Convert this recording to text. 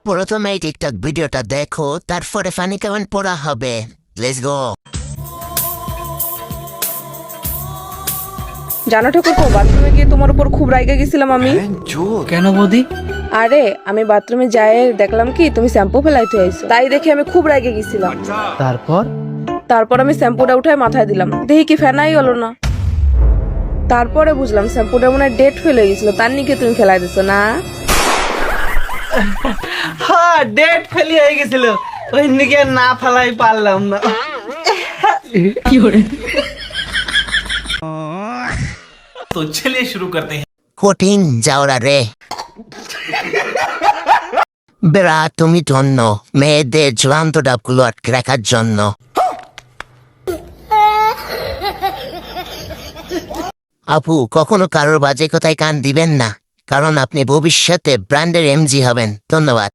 প্রথমে এই টিকটক ভিডিওটা দেখো, তারপরে ফানি কমেন্ট পড়া হবে। Let's go. জানো ঠাকুরপো, বাথরুমে গিয়ে তোমার উপর খুব রাইগে গেছিলাম আমি। কেন বৌদি? আরে আমি বাথরুমে যাই দেখলাম কি তুমি শ্যাম্পু ফেলাইতে আইছো, তাই দেখে আমি খুব রাইগে গেছিলাম। তারপর আমি শ্যাম্পুটা উঠায় মাথায় দিলাম, দেখি কি ফেনাই হলো না। তারপরে বুঝলাম শ্যাম্পুটা মনে হয় ডেট ফেল হয়ে গেছিল, তার নিকে তুমি ফেলাই দিছো না। হ্যাঁ, ডেট ফেলি হয়ে গেছিল, ওই নিকে না ফেলাই পারলাম না। तो चलिए शुरू करते हैं। কঠিন যাওরা রে। বেড়া তুমি ধন্য মেয়েদের ঝুলান্ত ডাবগুলো আটকে রাখার জন্য। আপু, কখনো কারোর বাজে কথায় কান দিবেন না, কারণ আপনি ভবিষ্যতে ব্র্যান্ডের এমজি হবেন। ধন্যবাদ।